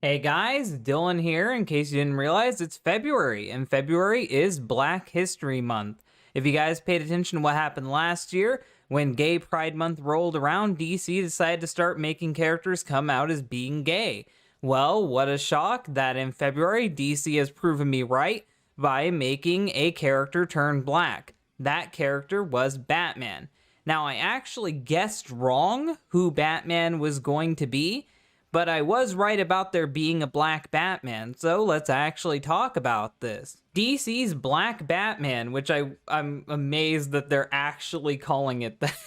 Hey guys, Dylan here. In case you didn't realize, it's February, and February is Black History Month. If you guys paid attention to what happened last year, when Gay Pride Month rolled around, DC decided to start making characters come out as being gay. Well, what a shock that in February, DC has proven me right by making a character turn black. That character was Batman. Now, I actually guessed wrong who Batman was going to be, but I was right about there being a black Batman, so let's actually talk about this. DC's Black Batman, which I'm amazed that they're actually calling it that.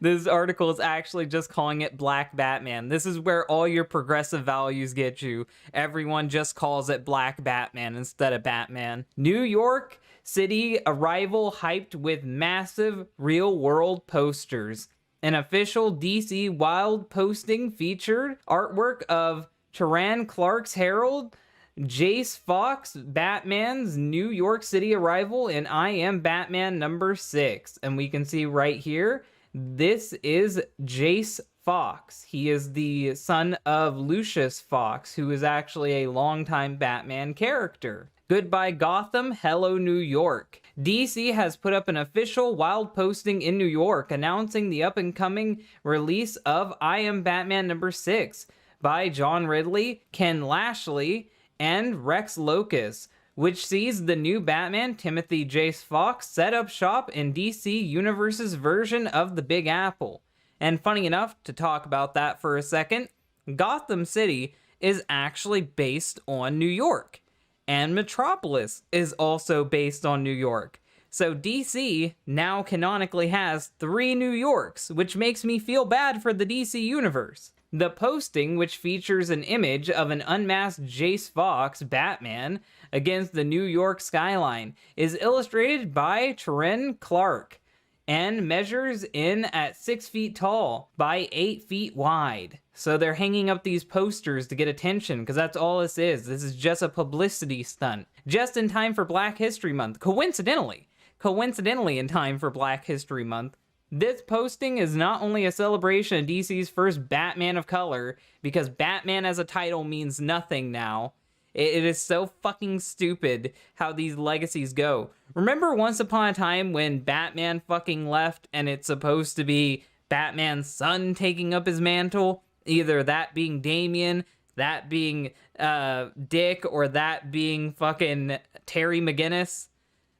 This article is actually just calling it Black Batman. This is where all your progressive values get you. Everyone just calls it Black Batman instead of Batman. New York City arrival hyped with massive real-world posters. An official DC Wild posting featured artwork of Teran Clark's Herald, Jace Fox, Batman's New York City arrival, and I Am Batman #6. And we can see right here, this is Jace Fox. He is the son of Lucius Fox, who is actually a longtime Batman character. Goodbye Gotham, hello New York. DC has put up an official wild posting in New York announcing the up-and-coming release of I Am Batman #6 by John Ridley, Ken Lashley, and Rex Locus, which sees the new Batman, Timothy Jace Fox, set up shop in DC Universe's version of the Big Apple. And funny enough, to talk about that for a second, Gotham City is actually based on New York. And Metropolis is also based on New York. So DC now canonically has 3 New Yorks, which makes me feel bad for the DC universe. The posting, which features an image of an unmasked Jace Fox, Batman, against the New York skyline, is illustrated by Teran Clark and measures in at 6 feet tall by 8 feet wide. So they're hanging up these posters to get attention, because that's all this is. This is just a publicity stunt. Just in time for Black History Month. Coincidentally in time for Black History Month, this posting is not only a celebration of DC's first Batman of color, because Batman as a title means nothing now. It is so fucking stupid how these legacies go. Remember once upon a time when Batman fucking left and it's supposed to be Batman's son taking up his mantle? Either that being Damian, that being Dick, or that being fucking Terry McGinnis.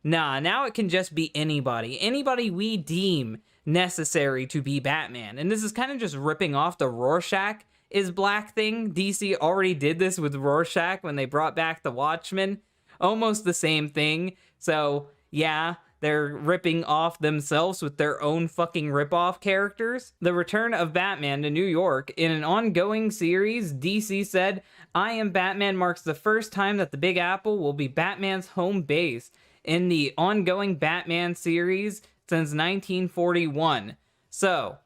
Nah, now it can just be anybody. Anybody we deem necessary to be Batman. And this is kind of just ripping off the Rorschach is black thing. DC already did this with Rorschach when they brought back the Watchmen. Almost the same thing. So, yeah, they're ripping off themselves with their own fucking rip-off characters. The return of Batman to New York in an ongoing series, DC said, I Am Batman marks the first time that the Big Apple will be Batman's home base in the ongoing Batman series since 1941. So,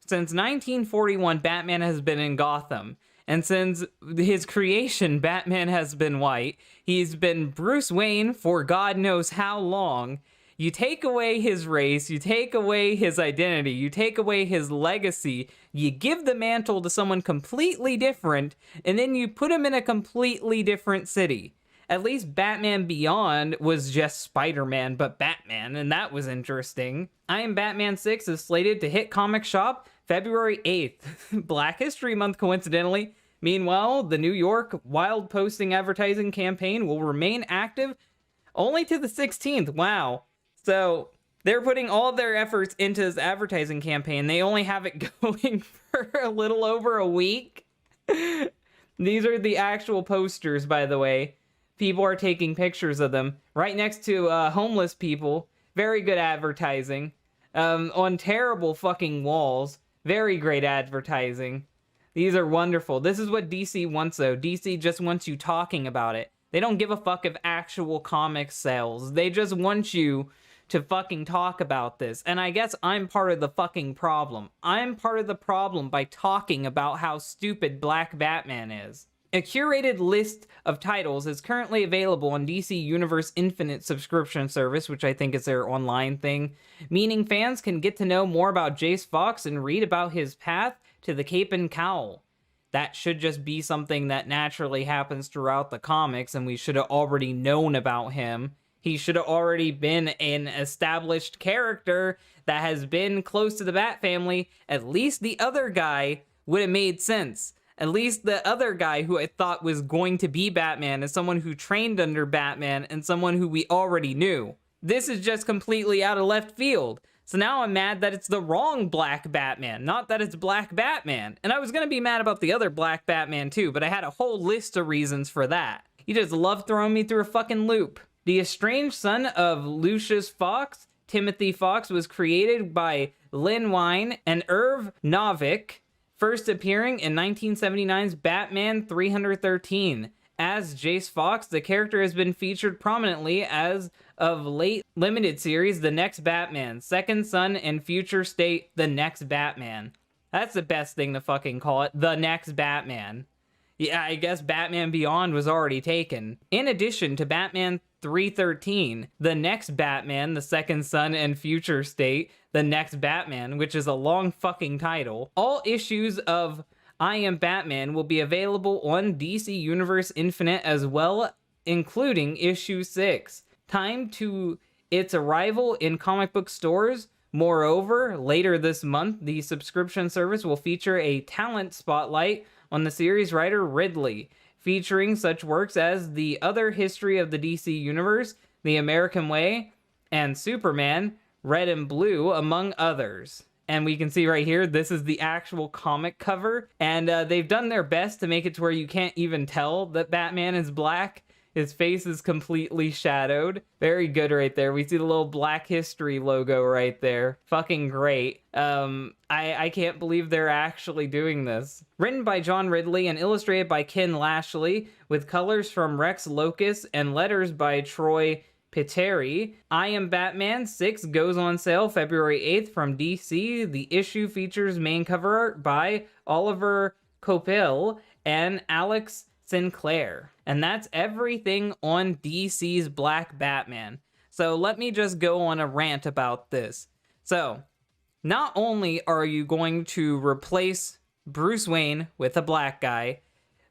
since 1941, Batman has been in Gotham. And since his creation, Batman has been white. He's been Bruce Wayne for God knows how long. You take away his race, you take away his identity, you take away his legacy, you give the mantle to someone completely different, and then you put him in a completely different city. At least Batman Beyond was just Spider-Man, but Batman, and that was interesting. I Am Batman 6 is slated to hit comic shop February 8th. Black History Month, coincidentally. Meanwhile, the New York Wild Posting advertising campaign will remain active only to the 16th. Wow. So, they're putting all their efforts into this advertising campaign. They only have it going for a little over a week. These are the actual posters, by the way. People are taking pictures of them right next to homeless people. Very good advertising. On terrible fucking walls. Very great advertising. These are wonderful. This is what DC wants, though. DC just wants you talking about it. They don't give a fuck if actual comic sales. They just want you to fucking talk about this. And I guess I'm part of the fucking problem. I'm part of the problem by talking about how stupid Black Batman is. A curated list of titles is currently available on DC Universe Infinite subscription service, which I think is their online thing, meaning fans can get to know more about Jace Fox and read about his path to the Cape and Cowl. that should just be something that naturally happens throughout the comics, and we should have already known about him. He should have already been an established character that has been close to the Bat family. At least the other guy would have made sense. At least the other guy who I thought was going to be Batman is someone who trained under Batman and someone who we already knew. This is just completely out of left field. So now I'm mad that it's the wrong Black Batman, not that it's Black Batman. And I was gonna be mad about the other Black Batman too, but I had a whole list of reasons for that. You just love throwing me through a fucking loop. The estranged son of Lucius Fox, Timothy Fox, was created by Len Wein and Irv Novick, first appearing in 1979's Batman 313. As Jace Fox, the character has been featured prominently as of late limited series The Next Batman, Second Son, and Future State The Next Batman. That's the best thing to fucking call it, The Next Batman. Yeah, I guess Batman Beyond was already taken. In addition to Batman 313, The Next Batman, The Second Son, and Future State The Next Batman, which is a long fucking title, all issues of I Am Batman will be available on DC Universe Infinite as well, including issue 6. Timed to its arrival in comic book stores. Moreover, later this month, the subscription service will feature a talent spotlight on the series writer Ridley, featuring such works as The Other History of the DC Universe, The American Way, and Superman, Red and Blue, among others. And we can see right here, this is the actual comic cover. And they've done their best to make it to where you can't even tell that Batman is black. His face is completely shadowed. Very good right there. We see the little Black History logo right there. Fucking great. I can't believe they're actually doing this. Written by John Ridley and illustrated by Ken Lashley, with colors from Rex Locus and letters by Troy Peteri. I Am Batman 6 goes on sale February 8th from DC. The issue features main cover art by Oliver Coipel and Alex Sinclair. And that's everything on DC's Black Batman. So let me just go on a rant about this. So, not only are you going to replace Bruce Wayne with a black guy,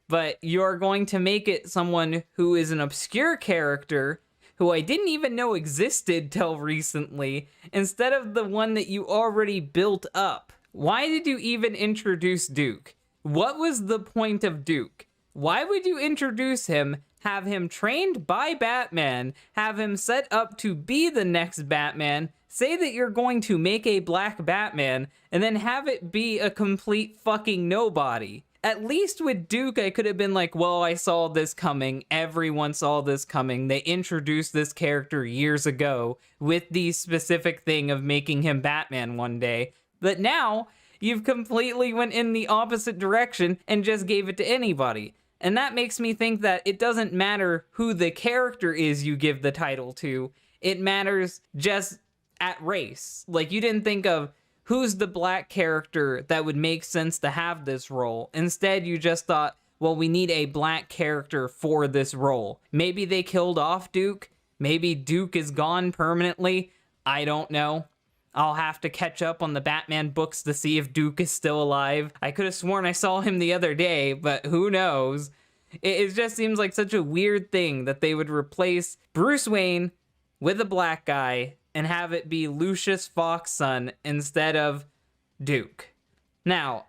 but you're going to make it someone who is an obscure character who I didn't even know existed till recently, instead of the one that you already built up. Why did you even introduce Duke? What was the point of Duke? Why would you introduce him, have him trained by Batman, have him set up to be the next Batman, say that you're going to make a black Batman, and then have it be a complete fucking nobody? At least with Duke, I could have been like, well, I saw this coming. Everyone saw this coming. They introduced this character years ago with the specific thing of making him Batman one day. But now, you've completely went in the opposite direction and just gave it to anybody. And that makes me think that it doesn't matter who the character is you give the title to. It matters just at race. Like, you didn't think of who's the black character that would make sense to have this role. Instead, you just thought, well, we need a black character for this role. Maybe they killed off Duke. Maybe Duke is gone permanently. I don't know. I'll have to catch up on the Batman books to see if Duke is still alive. I could have sworn I saw him the other day, but who knows? It just seems like such a weird thing that they would replace Bruce Wayne with a black guy and have it be Lucius Fox's son instead of Duke. Now,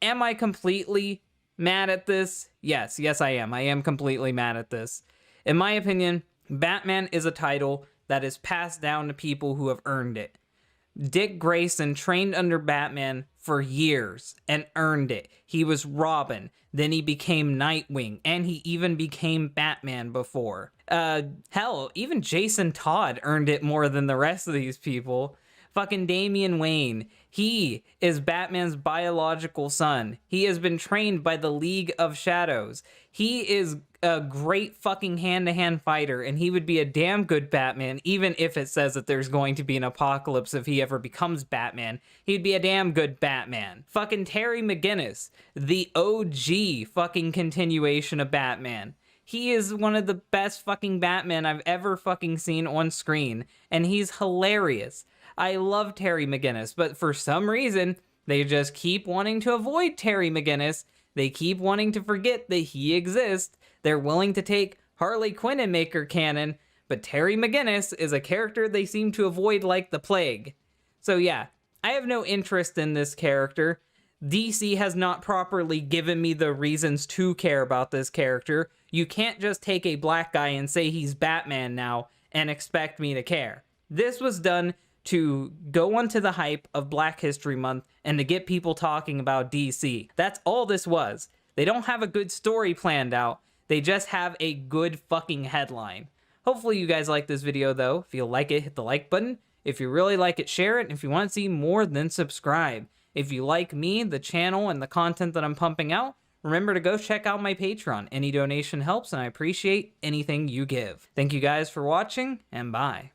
am I completely mad at this? Yes, I am. I am completely mad at this. In my opinion, Batman is a title that is passed down to people who have earned it. Dick Grayson trained under Batman for years and earned it. He was Robin, then he became Nightwing, and he even became Batman before. Hell, even Jason Todd earned it more than the rest of these people. Fucking Damian Wayne, he is Batman's biological son. He has been trained by the League of Shadows. He is a great fucking hand-to-hand fighter, and he would be a damn good Batman, even if it says that there's going to be an apocalypse if he ever becomes Batman. He'd be a damn good Batman. Fucking Terry McGinnis, the OG fucking continuation of Batman. He is one of the best fucking Batman I've ever fucking seen on screen, and he's hilarious. I love Terry McGinnis, but for some reason, they just keep wanting to avoid Terry McGinnis They keep wanting to forget that he exists. They're willing to take Harley Quinn and make her canon, but Terry McGinnis is a character they seem to avoid like the plague. So yeah, I have no interest in this character. DC has not properly given me the reasons to care about this character. You can't just take a black guy and say he's Batman now and expect me to care. This was done to go onto the hype of Black History Month and to get people talking about DC. That's all this was. They don't have a good story planned out. They just have a good fucking headline. Hopefully you guys like this video though. If you like it, hit the like button. If you really like it, share it. And if you want to see more, then subscribe. If you like me, the channel, and the content that I'm pumping out, remember to go check out my Patreon. Any donation helps, and I appreciate anything you give. Thank you guys for watching, and bye.